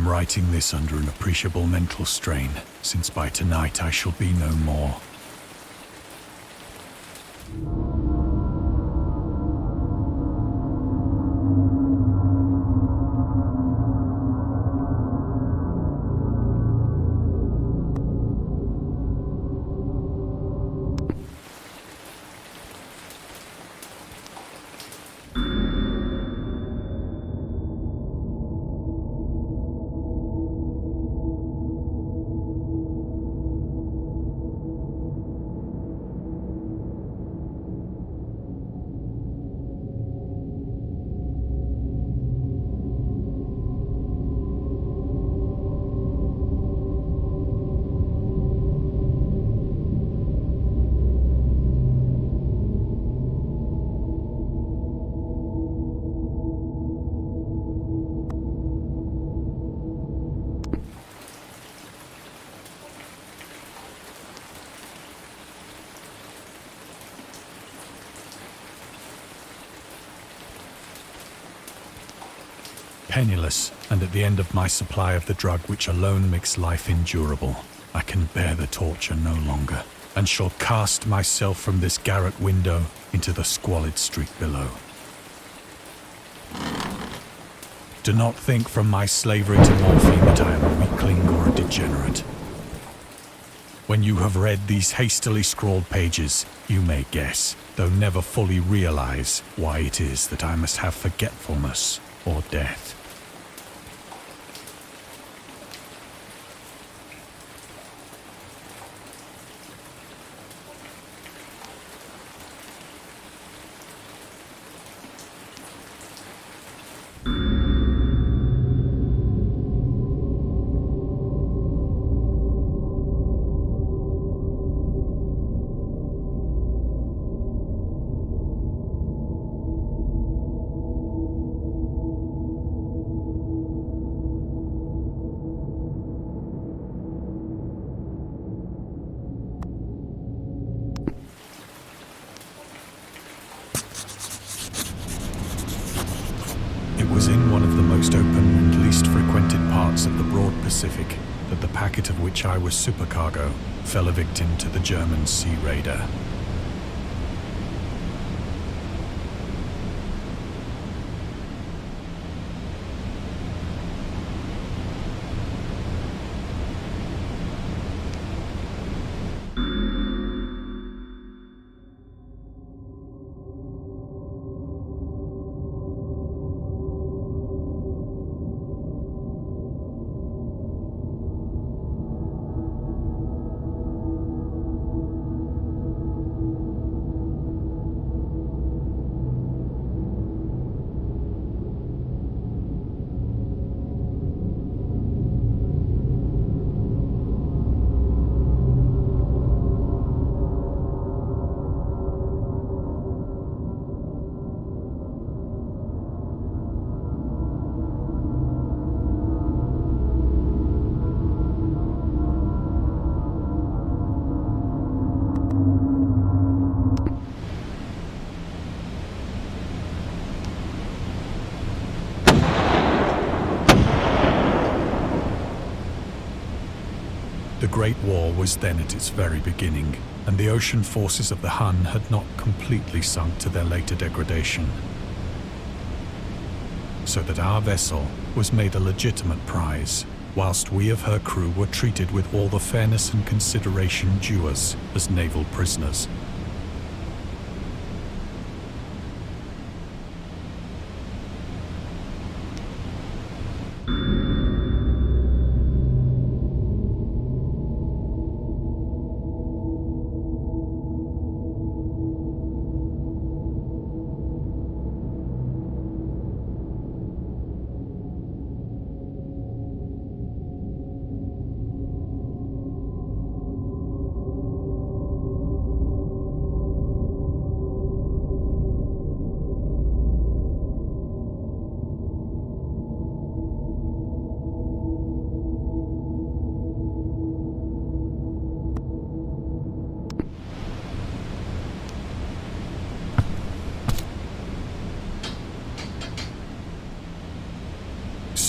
am writing this under an appreciable mental strain, since by tonight I shall be no more. Penniless, and at the end of my supply of the drug which alone makes life endurable, I can bear the torture no longer, and shall cast myself from this garret window into the squalid street below. Do not think from my slavery to morphine that I am a weakling or a degenerate. When you have read these hastily scrawled pages, you may guess, though never fully realize, why it is that I must have forgetfulness or death. It was in one of the most open and least frequented parts of the broad Pacific that the packet of which I was supercargo fell a victim to the German sea raider. The Great War was then at its very beginning, and the ocean forces of the Hun had not completely sunk to their later degradation. So that our vessel was made a legitimate prize, whilst we of her crew were treated with all the fairness and consideration due us as naval prisoners.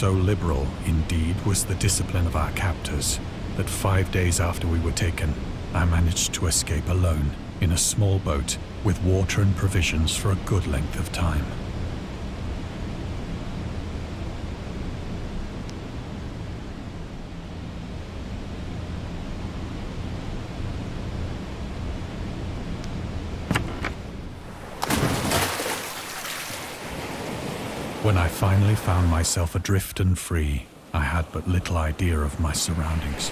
So liberal, indeed, was the discipline of our captors that 5 days after we were taken, I managed to escape alone in a small boat with water and provisions for a good length of time. When I finally found myself adrift and free, I had but little idea of my surroundings.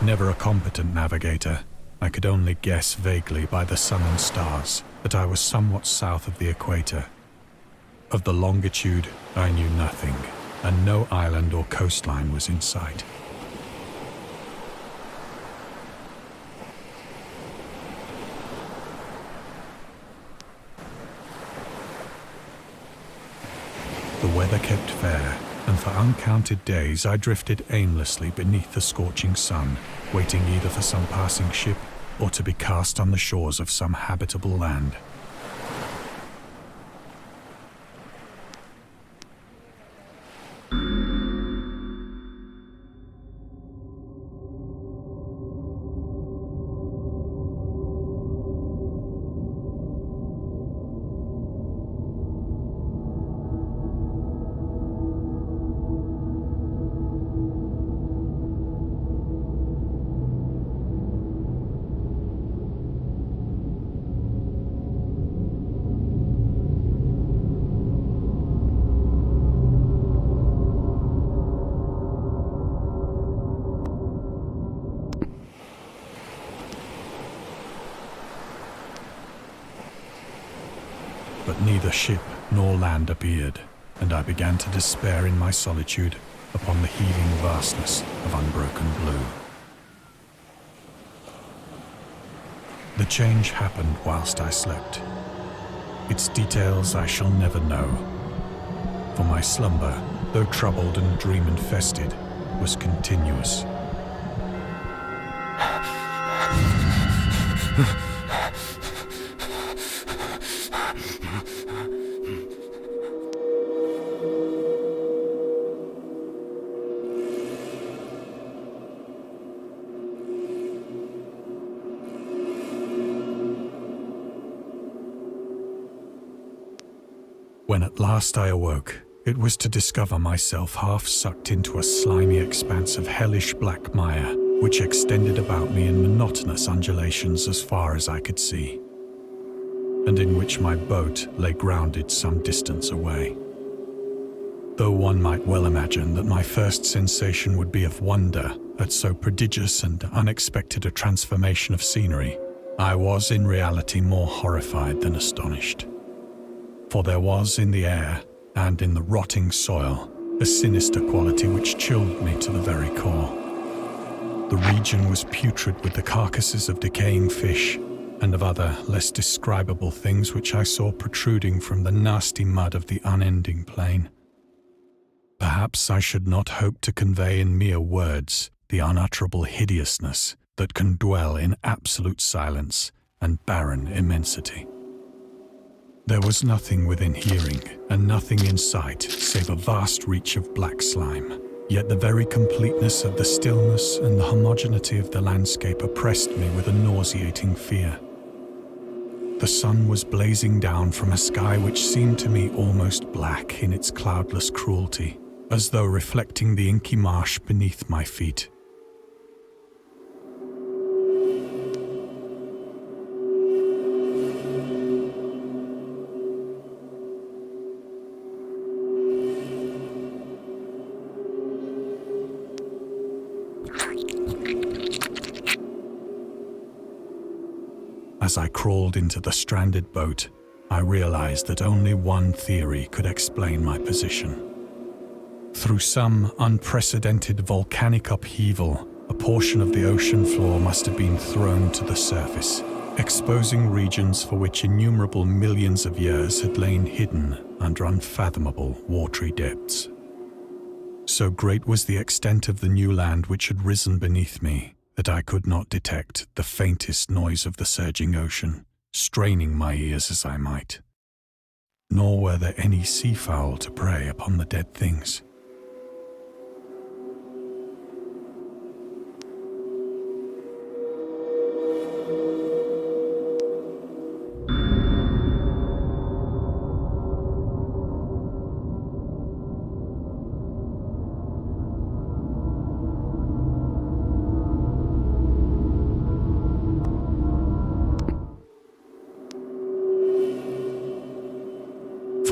Never a competent navigator, I could only guess vaguely by the sun and stars that I was somewhat south of the equator. Of the longitude, I knew nothing, and no island or coastline was in sight. The weather kept fair, and for uncounted days I drifted aimlessly beneath the scorching sun, waiting either for some passing ship or to be cast on the shores of some habitable land. But neither ship nor land appeared, and I began to despair in my solitude upon the heaving vastness of unbroken blue. The change happened whilst I slept. Its details I shall never know, for my slumber, though troubled and dream-infested, was continuous. When at last I awoke, it was to discover myself half sucked into a slimy expanse of hellish black mire, which extended about me in monotonous undulations as far as I could see, and in which my boat lay grounded some distance away. Though one might well imagine that my first sensation would be of wonder at so prodigious and unexpected a transformation of scenery, I was in reality more horrified than astonished. For there was in the air, and in the rotting soil, a sinister quality which chilled me to the very core. The region was putrid with the carcasses of decaying fish, and of other, less describable things which I saw protruding from the nasty mud of the unending plain. Perhaps I should not hope to convey in mere words the unutterable hideousness that can dwell in absolute silence and barren immensity. There was nothing within hearing, and nothing in sight, save a vast reach of black slime. Yet the very completeness of the stillness and the homogeneity of the landscape oppressed me with a nauseating fear. The sun was blazing down from a sky which seemed to me almost black in its cloudless cruelty, as though reflecting the inky marsh beneath my feet. As I crawled into the stranded boat, I realized that only one theory could explain my position. Through some unprecedented volcanic upheaval, a portion of the ocean floor must have been thrown to the surface, exposing regions for which innumerable millions of years had lain hidden under unfathomable watery depths. So great was the extent of the new land which had risen beneath me, that I could not detect the faintest noise of the surging ocean, straining my ears as I might. Nor were there any seafowl to prey upon the dead things.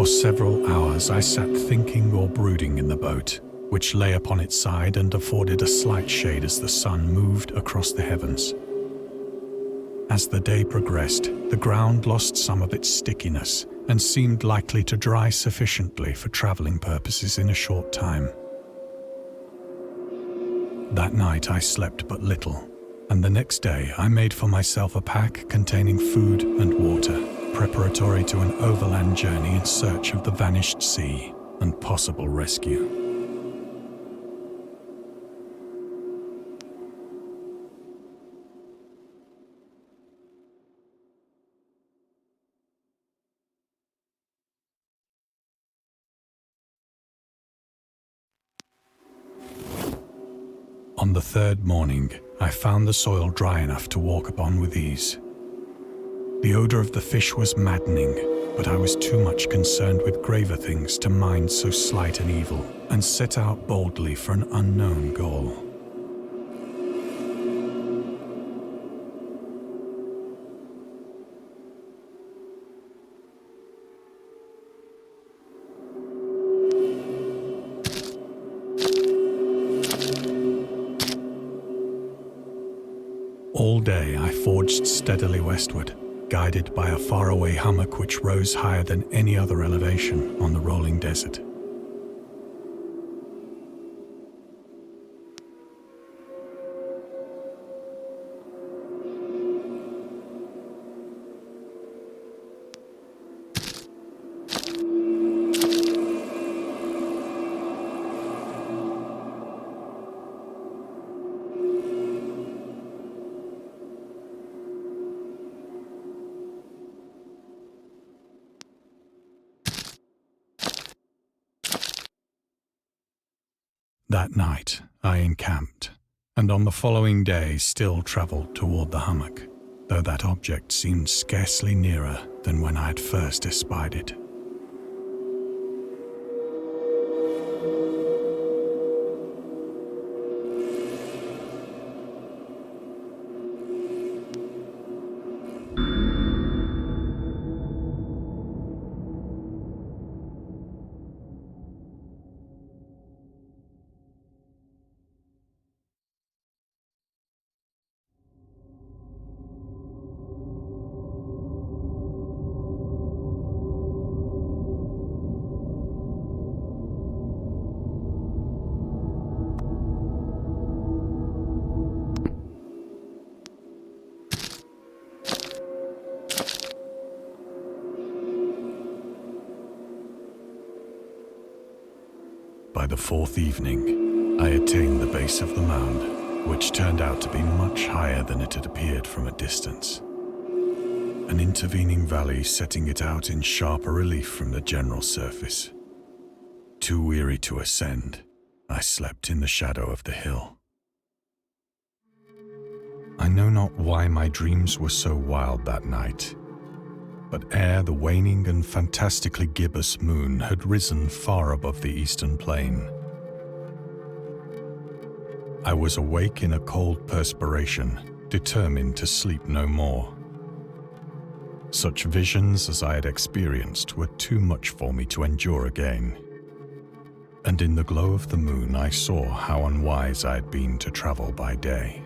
For several hours I sat thinking or brooding in the boat, which lay upon its side and afforded a slight shade as the sun moved across the heavens. As the day progressed, the ground lost some of its stickiness and seemed likely to dry sufficiently for traveling purposes in a short time. That night I slept but little, and the next day I made for myself a pack containing food and water, preparatory to an overland journey in search of the vanished sea and possible rescue. On the third morning, I found the soil dry enough to walk upon with ease. The odor of the fish was maddening, but I was too much concerned with graver things to mind so slight an evil, and set out boldly for an unknown goal. All day I forged steadily westward, guided by a faraway hummock which rose higher than any other elevation on the rolling desert. That night I encamped, and on the following day still travelled toward the hummock, though that object seemed scarcely nearer than when I had first espied it. By the fourth evening, I attained the base of the mound, which turned out to be much higher than it had appeared from a distance. An intervening valley setting it out in sharper relief from the general surface. Too weary to ascend, I slept in the shadow of the hill. I know not why my dreams were so wild that night, but ere the waning and fantastically gibbous moon had risen far above the eastern plain, I was awake in a cold perspiration, determined to sleep no more. Such visions as I had experienced were too much for me to endure again, and in the glow of the moon I saw how unwise I had been to travel by day.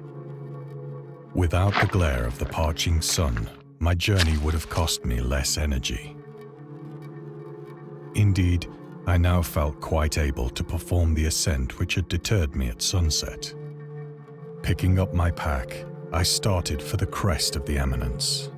Without the glare of the parching sun, my journey would have cost me less energy. Indeed, I now felt quite able to perform the ascent which had deterred me at sunset. Picking up my pack, I started for the crest of the eminence.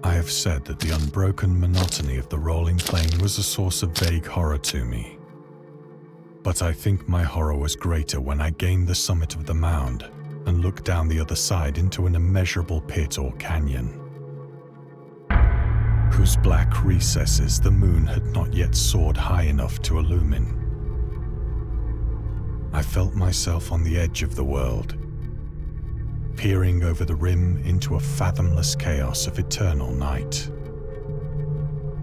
I have said that the unbroken monotony of the rolling plain was a source of vague horror to me. But I think my horror was greater when I gained the summit of the mound and looked down the other side into an immeasurable pit or canyon, whose black recesses the moon had not yet soared high enough to illumine. I felt myself on the edge of the world, peering over the rim into a fathomless chaos of eternal night.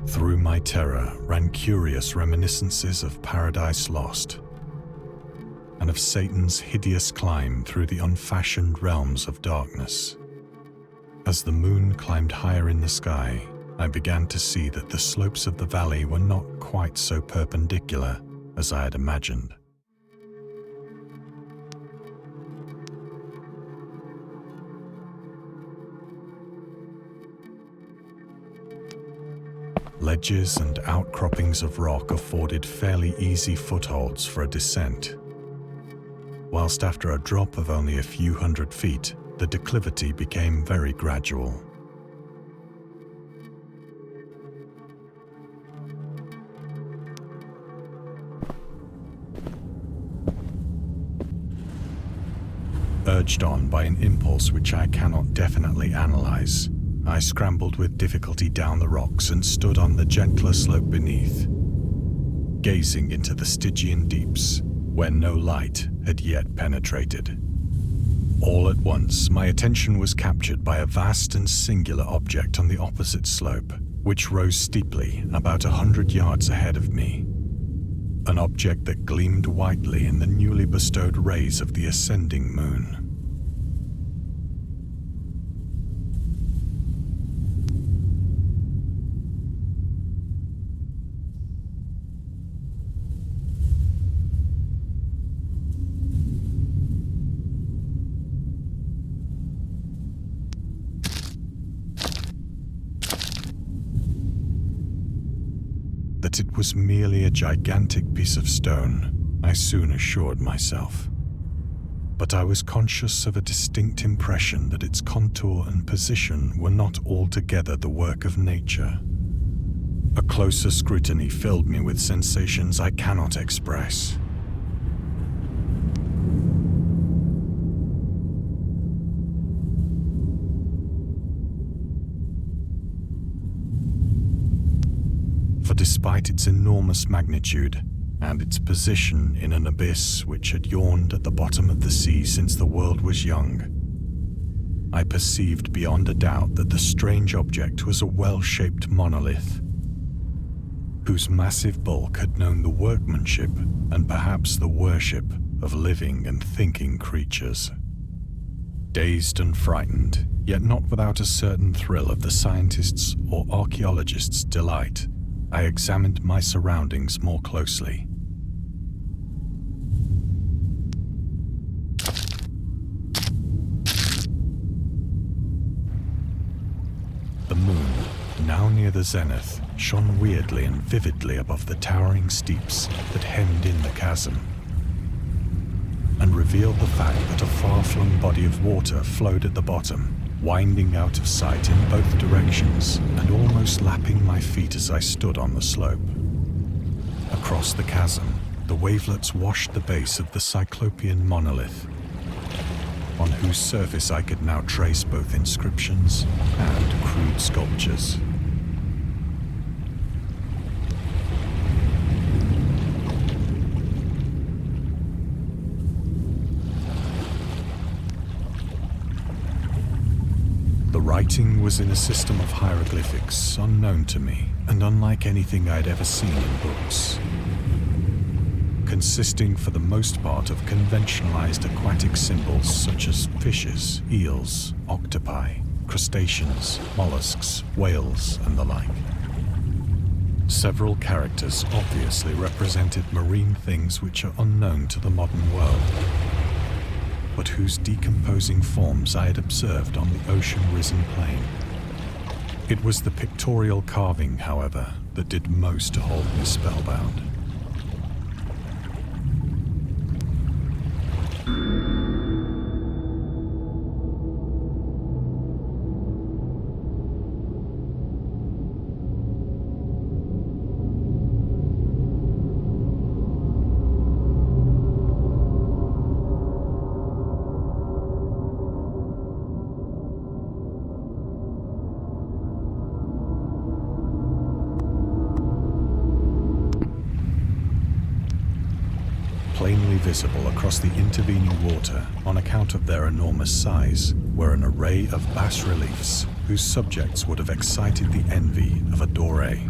Through my terror ran curious reminiscences of Paradise Lost, and of Satan's hideous climb through the unfashioned realms of darkness. As the moon climbed higher in the sky, I began to see that the slopes of the valley were not quite so perpendicular as I had imagined. Ledges and outcroppings of rock afforded fairly easy footholds for a descent, whilst after a drop of only a few hundred feet, the declivity became very gradual. Urged on by an impulse which I cannot definitely analyze, I scrambled with difficulty down the rocks and stood on the gentler slope beneath, gazing into the Stygian deeps, where no light had yet penetrated. All at once, my attention was captured by a vast and singular object on the opposite slope, which rose steeply about 100 yards ahead of me. An object that gleamed whitely in the newly bestowed rays of the ascending moon. That it was merely a gigantic piece of stone, I soon assured myself. But I was conscious of a distinct impression that its contour and position were not altogether the work of nature. A closer scrutiny filled me with sensations I cannot express. For despite its enormous magnitude and its position in an abyss which had yawned at the bottom of the sea since the world was young, I perceived beyond a doubt that the strange object was a well-shaped monolith, whose massive bulk had known the workmanship and perhaps the worship of living and thinking creatures. Dazed and frightened, yet not without a certain thrill of the scientist's or archaeologist's delight, I examined my surroundings more closely. The moon, now near the zenith, shone weirdly and vividly above the towering steeps that hemmed in the chasm, and revealed the fact that a far-flung body of water flowed at the bottom, winding out of sight in both directions and almost lapping my feet as I stood on the slope. Across the chasm, the wavelets washed the base of the Cyclopean monolith, on whose surface I could now trace both inscriptions and crude sculptures. The writing was in a system of hieroglyphics unknown to me and unlike anything I'd ever seen in books, consisting for the most part of conventionalized aquatic symbols such as fishes, eels, octopi, crustaceans, mollusks, whales, and the like. Several characters obviously represented marine things which are unknown to the modern world, but whose decomposing forms I had observed on the ocean-risen plain. It was the pictorial carving, however, that did most to hold me spellbound. visible across the intervening water on account of their enormous size were an array of bas-reliefs whose subjects would have excited the envy of a Doré.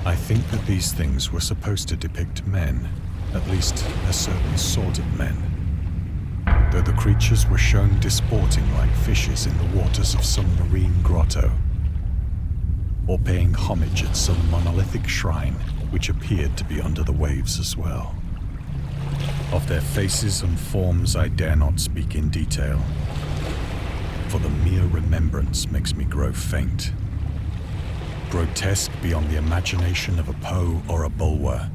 I think that these things were supposed to depict men, at least a certain sort of men, though the creatures were shown disporting like fishes in the waters of some marine grotto, or paying homage at some monolithic shrine which appeared to be under the waves as well. Of their faces and forms I dare not speak in detail, for the mere remembrance makes me grow faint. Grotesque beyond the imagination of a Poe or a Bulwer,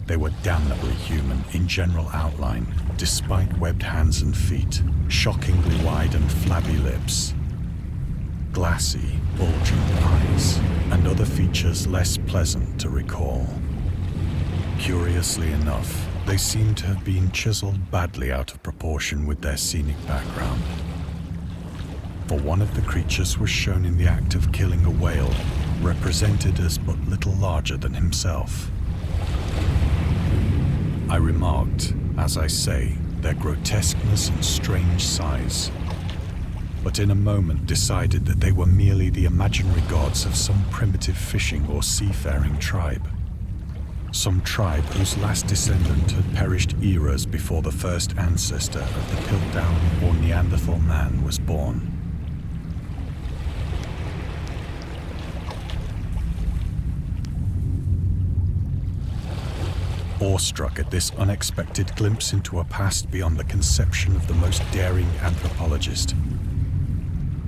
they were damnably human in general outline, despite webbed hands and feet, shockingly wide and flabby lips, glassy, bulging eyes, and other features less pleasant to recall. Curiously enough, they seem to have been chiseled badly out of proportion with their scenic background. For one of the creatures was shown in the act of killing a whale, represented as but little larger than himself. I remarked, as I say, their grotesqueness and strange size, but in a moment decided that they were merely the imaginary gods of some primitive fishing or seafaring tribe. Some tribe whose last descendant had perished eras before the first ancestor of the Piltdown or Neanderthal man was born. Awestruck at this unexpected glimpse into a past beyond the conception of the most daring anthropologist,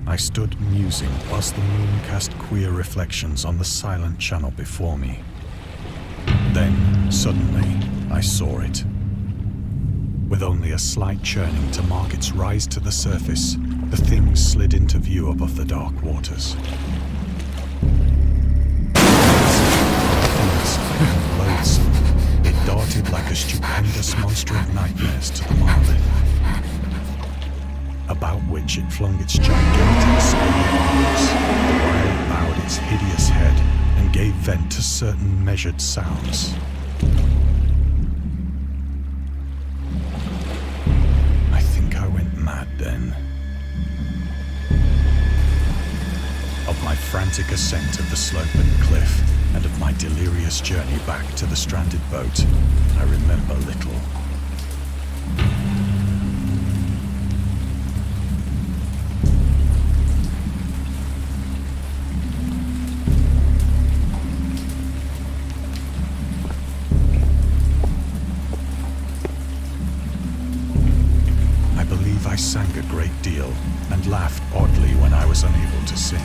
I stood musing whilst the moon cast queer reflections on the silent channel before me. Then, suddenly, I saw it. With only a slight churning to mark its rise to the surface, the thing slid into view above the dark waters. Loathsome, it darted like a stupendous monster of nightmares to the monolith, about which it flung its gigantic scaly arms, while it bowed its hideous head and gave vent to certain measured sounds. I think I went mad then. Of my frantic ascent of the slope and cliff, and of my delirious journey back to the stranded boat, I remember little. I believe I sang a great deal and laughed oddly when I was unable to sing.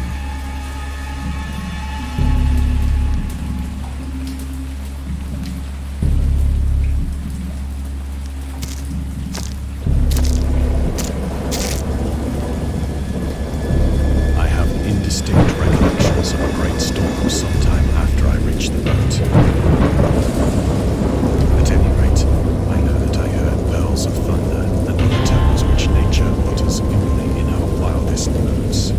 Indistinct recollections of a great storm sometime after I reached the boat. At any rate, I know that I heard pearls of thunder and other tones which nature utters only in her wildest moods.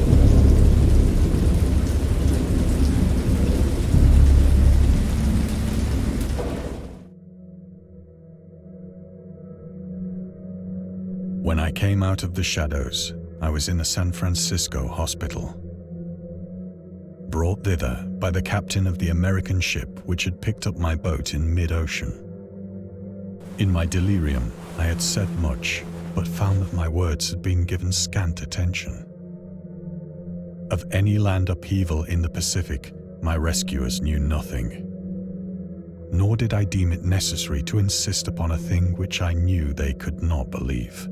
When I came out of the shadows, I was in a San Francisco hospital, brought thither by the captain of the American ship which had picked up my boat in mid-ocean. In my delirium, I had said much, but found that my words had been given scant attention. Of any land upheaval in the Pacific, my rescuers knew nothing. Nor did I deem it necessary to insist upon a thing which I knew they could not believe.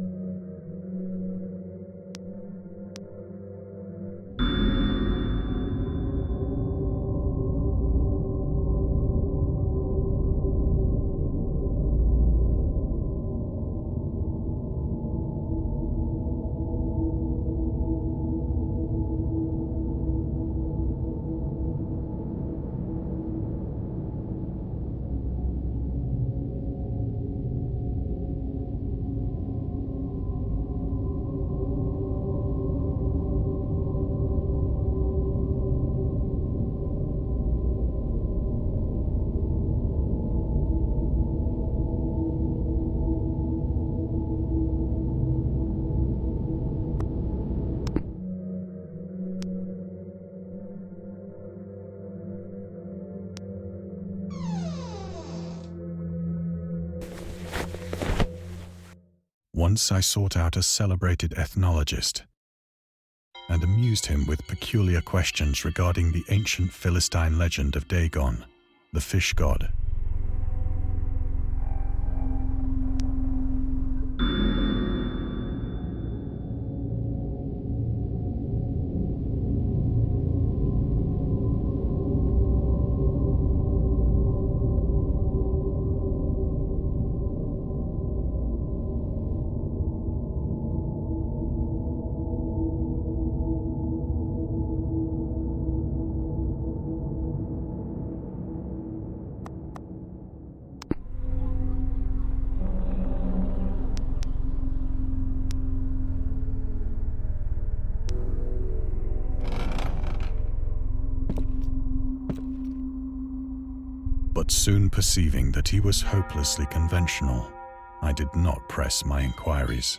Once I sought out a celebrated ethnologist and amused him with peculiar questions regarding the ancient Philistine legend of Dagon, the fish god. But soon perceiving that he was hopelessly conventional, I did not press my inquiries.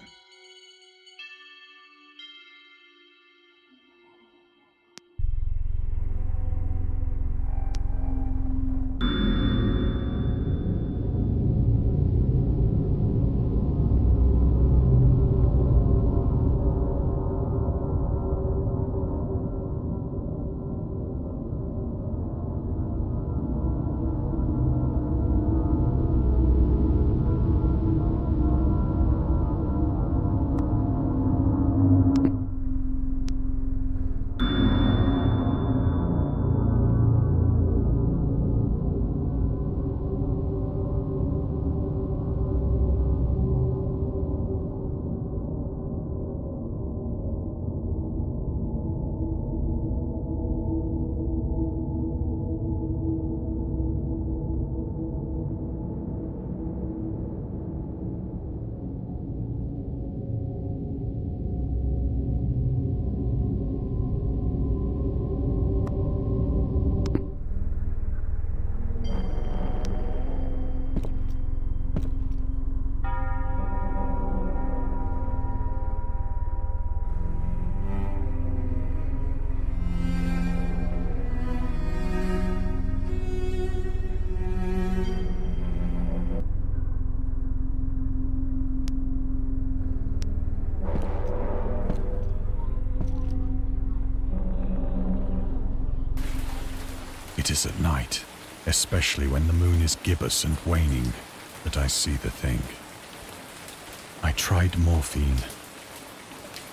It is at night, especially when the moon is gibbous and waning, that I see the thing. I tried morphine,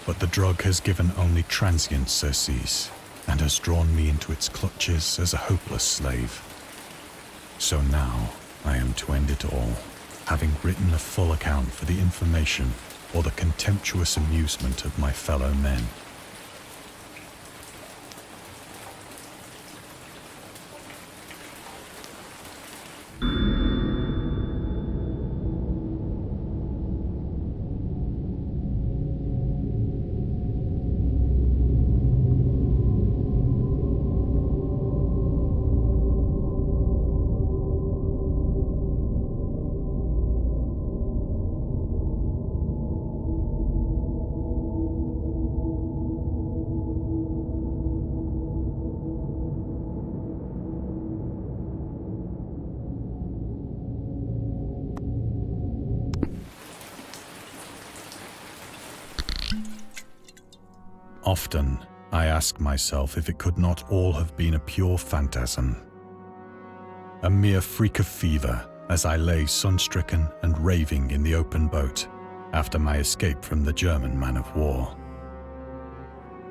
but the drug has given only transient surcease and has drawn me into its clutches as a hopeless slave. So now I am to end it all, having written a full account for the information or the contemptuous amusement of my fellow men. Often, I ask myself if it could not all have been a pure phantasm. A mere freak of fever as I lay sun-stricken and raving in the open boat after my escape from the German man of war.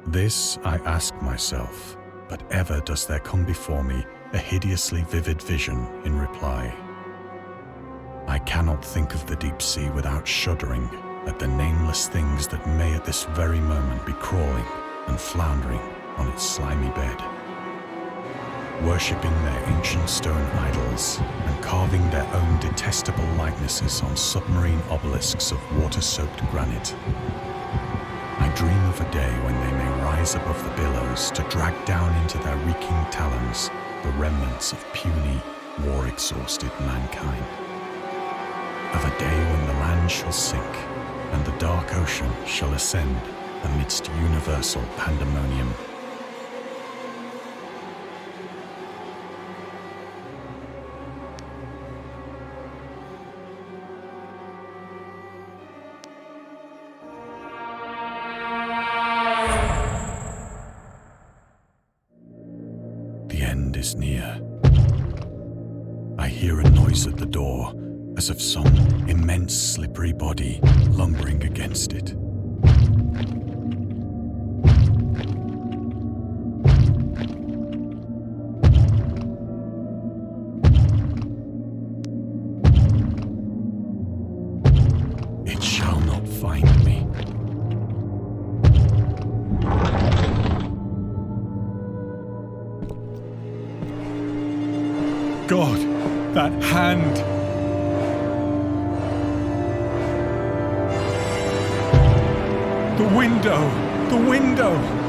This I ask myself, but ever does there come before me a hideously vivid vision in reply. I cannot think of the deep sea without shuddering at the nameless things that may at this very moment be crawling and floundering on its slimy bed, worshipping their ancient stone idols and carving their own detestable likenesses on submarine obelisks of water-soaked granite. I dream of a day when they may rise above the billows to drag down into their reeking talons the remnants of puny, war-exhausted mankind. Of a day when the land shall sink and the dark ocean shall ascend amidst universal pandemonium. is near. I hear a noise at the door, as of some immense slippery body lumbering against it. It shall not find me. God, that hand! The window! The window!